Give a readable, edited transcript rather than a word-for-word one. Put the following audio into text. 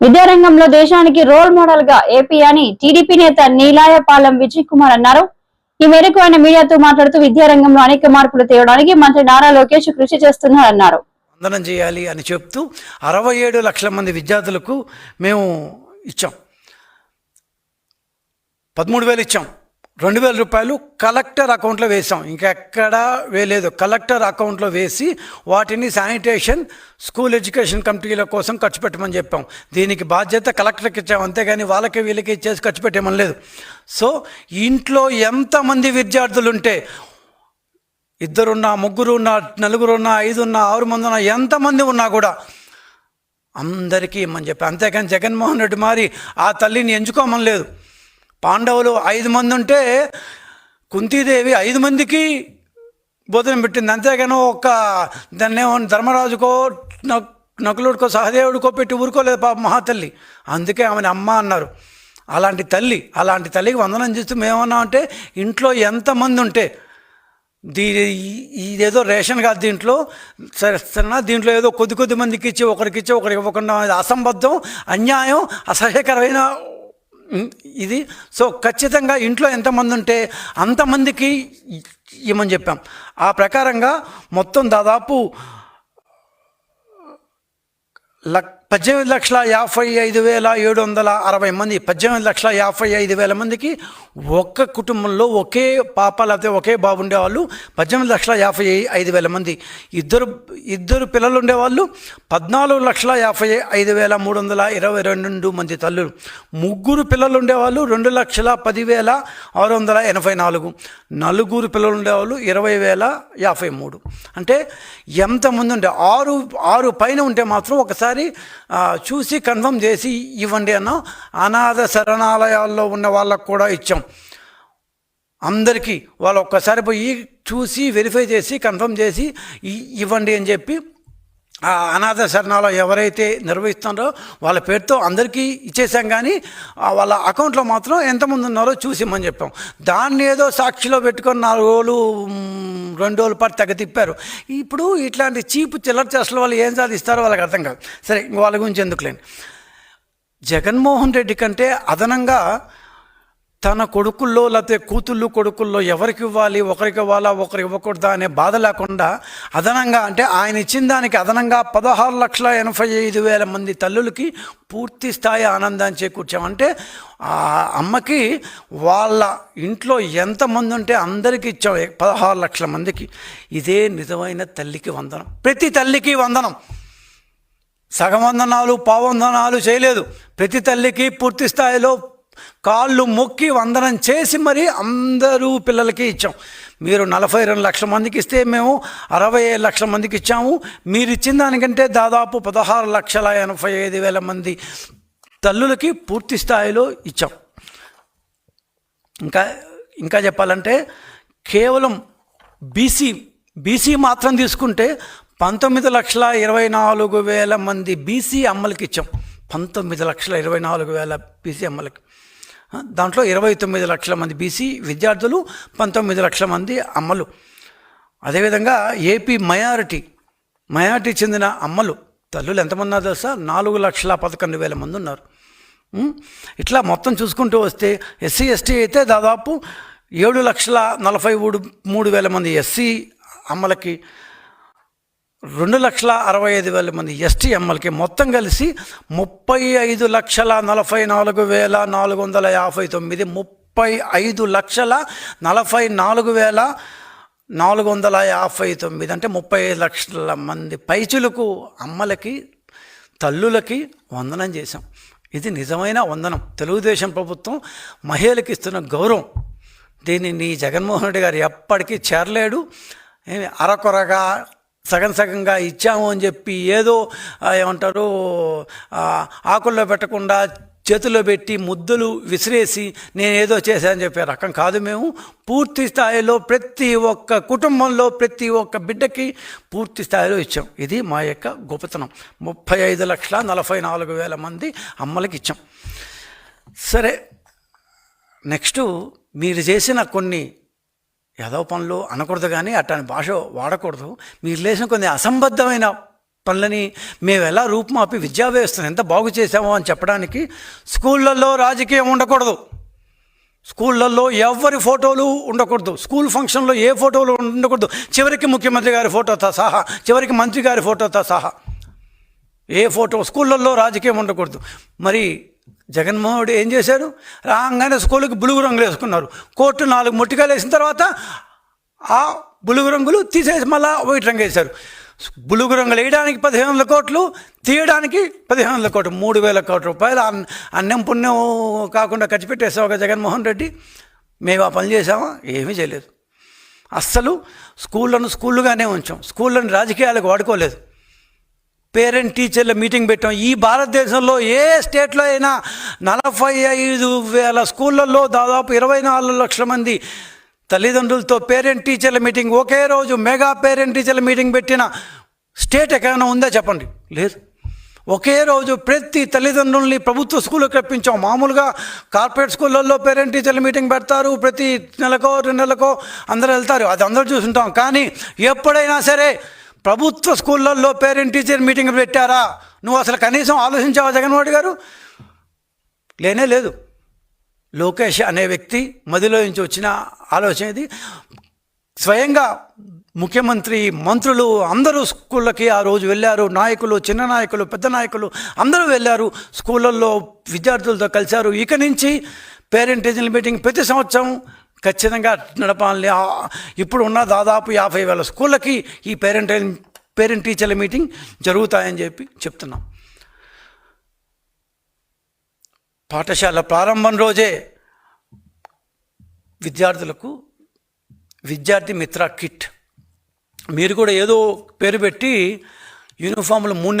విద్యారంగంలో దేశానికి role model గా ఏపీ అని టీడీపీ నేత నీలాయపాలెం విజయ్ కుమార్ అన్నారు. ఈ మేరకు ఆయన మీడియాతో మాట్లాడుతూ విద్యారంగంలో అనేక మార్పులు తేవడానికి మంత్రి నారా లోకేష్ కృషి చేస్తున్నారన్నారు. వందనం చేయాలి అని చెప్తూ 67 లక్షల మంది విద్యార్థులకు మేము ఇచ్చాం. 13,000 ఇచ్చాం. 2,000 రూపాయలు కలెక్టర్ అకౌంట్లో వేసాం. ఇంకెక్కడా వేయలేదు. కలెక్టర్ అకౌంట్లో వేసి వాటిని శానిటేషన్ స్కూల్ ఎడ్యుకేషన్ కమిటీల కోసం ఖర్చు పెట్టమని చెప్పాం. దీనికి బాధ్యత కలెక్టర్కి ఇచ్చాం, అంతేగాని వాళ్ళకి వీళ్ళకి ఇచ్చేసి ఖర్చు పెట్టేమని లేదు. సో ఇంట్లో ఎంతమంది విద్యార్థులు ఉంటే, 2 ఉన్నా, 3 ఉన్నా, 4 ఉన్నా, 5 ఉన్నా, 6 మంది ఉన్నా, ఎంతమంది ఉన్నా కూడా అందరికీ ఇమ్మని చెప్పి, అంతేకాని జగన్మోహన్ రెడ్డి మరి ఆ తల్లిని ఎంచుకోమని లేదు. పాండవులు 5 మంది ఉంటే కుంతీదేవి 5 మందికి భోజనం పెట్టింది, అంతేగాని దాన్ని ధర్మరాజుకో నకులుడికో సహదేవుడికో పెట్టి ఊరుకోలేదు పాప మహాతల్లి. అందుకే ఆమెను అమ్మ అన్నారు. అలాంటి తల్లికి వందనం చేస్తూ మేమన్నా అంటే ఇంట్లో ఎంతమంది ఉంటే ఇదేదో రేషన్ కాదు, దీంట్లో సరేనా, దీంట్లో ఏదో కొద్ది మందికి ఇచ్చి ఒకరికి ఇవ్వకుండా అసంబద్ధం, అన్యాయం, అసహ్యకరమైన ఇది. సో ఖచ్చితంగా ఇంట్లో ఎంతమంది ఉంటే అంతమందికి ఇవ్వమని చెప్పాం. ఆ ప్రకారంగా మొత్తం దాదాపు 18,55,760 మంది, 18,55,000 మందికి ఒక్క కుటుంబంలో ఒకే పాప లేకపోతే ఒకే బాబు ఉండేవాళ్ళు 18,55,000 మంది. ఇద్దరు పిల్లలు ఉండేవాళ్ళు 14,55,322 మంది తల్లులు. 3 పిల్లలు ఉండేవాళ్ళు 2,10,684. 4 పిల్లలు ఉండేవాళ్ళు 20,053. అంటే ఎంతమంది ఉండే 6 పైన ఉంటే మాత్రం ఒకసారి చూసి కన్ఫర్మ్ చేసి ఇవ్వండి అన్న. అనాథ శరణాలయాల్లో ఉన్న వాళ్ళకు కూడా ఇచ్చాం. అందరికీ వాళ్ళు ఒక్కసారి పోయి చూసి వెరిఫై చేసి కన్ఫర్మ్ చేసి ఇవ్వండి అని చెప్పి ఆ అనాథ శరణాలయం ఎవరైతే నిర్వహిస్తున్నారో వాళ్ళ పేరుతో అందరికీ ఇచ్చేసాం. కానీ వాళ్ళ అకౌంట్లో మాత్రం ఎంతమంది ఉన్నారో చూసి ఇమ్మని చెప్పాం. దాన్ని ఏదో సాక్షిలో పెట్టుకొని 4 రోజులు 2 రోజుల పాటు తెగ తిప్పారు. ఇప్పుడు ఇట్లాంటి చీపు చిల్లర చేసల వాళ్ళు ఏం సాధిస్తారో వాళ్ళకి అర్థం కాదు. సరే, వాళ్ళ గురించి ఎందుకులేండి. జగన్మోహన్ రెడ్డి కంటే అదనంగా తన కొడుకుల్లో లేకపోతే కూతుళ్ళు కొడుకుల్లో ఎవరికి ఇవ్వాలి, ఒకరికి ఇవ్వాలా, ఒకరికి ఇవ్వకూడదా అనే బాధ లేకుండా అదనంగా, అంటే ఆయన ఇచ్చిన దానికి అదనంగా 16,85,000 మంది తల్లులకి పూర్తి స్థాయి ఆనందాన్ని చేకూర్చామంటే ఆ అమ్మకి వాళ్ళ ఇంట్లో ఎంతమంది ఉంటే అందరికీ ఇచ్చాం. 16 లక్షల మందికి. ఇదే నిజమైన తల్లికి వందనం. ప్రతి తల్లికి వందనం. సగం వందనాలు, పావందనాలు చేయలేదు. ప్రతి తల్లికి పూర్తి స్థాయిలో కాళ్ళు మొక్కి వందనం చేసి మరి అందరూ పిల్లలకి ఇచ్చాం. మీరు 42 లక్షల మందికి ఇస్తే మేము 67 లక్షల మందికి ఇచ్చాము. మీరు ఇచ్చిన దానికంటే దాదాపు 16,85,000 మంది తల్లులకి పూర్తి స్థాయిలో ఇచ్చాం. ఇంకా చెప్పాలంటే కేవలం బీసీ మాత్రం తీసుకుంటే 19,24,000 మంది బీసీ అమ్మలకి ఇచ్చాం. 19,24,000 బీసీ అమ్మలకి. దాంట్లో 29 లక్షల మంది బీసీ విద్యార్థులు, 19 లక్షల మంది అమ్మలు. అదేవిధంగా ఏపీ మైనారిటీ చెందిన అమ్మలు తల్లులు ఎంతమంది ఉన్నారు తెలుసా? 4,11,000 మంది ఉన్నారు. ఇట్లా మొత్తం చూసుకుంటూ వస్తే ఎస్సీ ఎస్టీ అయితే దాదాపు 7,43,000 మంది ఎస్సీ అమ్మలకి, 2,65,000 మంది ఎస్టీ అమ్మలకి, మొత్తం కలిసి 35,44,459. 35,44,459 అంటే 35 లక్షల మంది పైచులకు అమ్మలకి, తల్లులకి వందనం చేశాం. ఇది నిజమైన వందనం. తెలుగుదేశం ప్రభుత్వం మహిళలకు ఇస్తున్న గౌరవం. దీన్ని జగన్మోహన్ రెడ్డి గారు ఎప్పటికీ చేరలేడు. అరకొరగా సగంగా ఇచ్చాము అని చెప్పి ఏదో ఏమంటారు, ఆకుల్లో పెట్టకుండా చేతుల్లో పెట్టి ముద్దులు విసిరేసి నేనేదో చేశానని చెప్పే రకం కాదు. మేము పూర్తి స్థాయిలో ప్రతి ఒక్క కుటుంబంలో ప్రతి ఒక్క బిడ్డకి పూర్తి స్థాయిలో ఇచ్చాం. ఇది మా యొక్క గొప్పతనం. 35,44,000 మంది అమ్మలకి ఇచ్చాం. సరే, నెక్స్ట్ మీరు చేసిన కొన్ని ఏదో పనులు అనకూడదు, కానీ అట్లాంటి భాష వాడకూడదు. మీరు లేచిన కొన్ని అసంబద్ధమైన పనులని మేము ఎలా రూపుమాపి విద్యా వ్యవస్థను ఎంత బాగు చేసామో అని చెప్పడానికి స్కూళ్ళల్లో రాజకీయం ఉండకూడదు, స్కూళ్ళల్లో ఎవరి ఫోటోలు ఉండకూడదు, స్కూల్ ఫంక్షన్లో ఏ ఫోటోలు ఉండకూడదు, చివరికి ముఖ్యమంత్రి గారి ఫోటోతో సహా, చివరికి మంత్రి గారి ఫోటోతో సహా ఏ ఫోటో స్కూళ్ళల్లో రాజకీయం ఉండకూడదు. మరి జగన్మోహన్ రెడ్డి ఏం చేశారు? రాగానే స్కూల్కి బులుగు రంగులు వేసుకున్నారు. కోర్టు 4 ముట్టికాయలు వేసిన తర్వాత ఆ బులుగు రంగులు తీసేసి మళ్ళా వైట్ రంగు వేశారు. బులుగు రంగులు వేయడానికి 1500 కోట్లు, తీయడానికి 1500 కోట్లు, 3000 కోట్ల రూపాయలు అన్నం పుణ్యం కాకుండా ఖర్చు పెట్టేసావుగా జగన్మోహన్ రెడ్డి. మేము ఆ పని చేసామా? ఏమీ చేయలేదు. అస్సలు స్కూళ్ళను స్కూళ్ళుగానే ఉంచాం, స్కూళ్ళని రాజకీయాలకు వాడుకోలేదు. పేరెంట్ టీచర్ల మీటింగ్ పెట్టాం. ఈ భారతదేశంలో ఏ స్టేట్లో అయినా 45,000 స్కూళ్ళల్లో దాదాపు 24 లక్షల మంది తల్లిదండ్రులతో పేరెంట్ టీచర్ల మీటింగ్ ఒకే రోజు మెగా పేరెంట్ టీచర్ల మీటింగ్ పెట్టిన స్టేట్ ఎక్కడైనా ఉందా చెప్పండి? లేదు. ఒకే రోజు ప్రతి తల్లిదండ్రుల్ని ప్రభుత్వ స్కూళ్ళకి రప్పించాం. మామూలుగా కార్పొరేట్ స్కూళ్ళల్లో పేరెంట్ టీచర్ల మీటింగ్ పెడతారు, ప్రతి నెలకో 2 నెలలకో అందరూ వెళ్తారు, అది అందరూ చూసుంటాం. కానీ ఎప్పుడైనా సరే ప్రభుత్వ స్కూళ్ళల్లో పేరెంట్ టీచర్ మీటింగ్ పెట్టారా? నువ్వు అసలు కనీసం ఆలోచించావా జగన్మోహన్ రెడ్డి గారు? లేనే లేదు. లోకేష్ అనే వ్యక్తి మదిలో నుంచి వచ్చిన ఆలోచన ఇది. స్వయంగా ముఖ్యమంత్రి, మంత్రులు అందరూ స్కూళ్ళకి ఆ రోజు వెళ్ళారు. నాయకులు, చిన్న నాయకులు, పెద్ద నాయకులు అందరూ వెళ్ళారు, స్కూళ్ళల్లో విద్యార్థులతో కలిశారు. ఇక నుంచి పేరెంట్ టీచర్ మీటింగ్ ప్రతి సంవత్సరం ఖచ్చితంగా నడపాలని. ఇప్పుడు ఉన్న దాదాపు 50,000 స్కూళ్ళకి ఈ పేరెంట్ టీచర్ల మీటింగ్ జరుగుతాయని చెప్పి చెప్తున్నాం. పాఠశాల ప్రారంభం రోజే విద్యార్థులకు విద్యార్థి మిత్ర కిట్, మీరు కూడా ఏదో పేరు పెట్టి యూనిఫామ్లు 3 నెలలు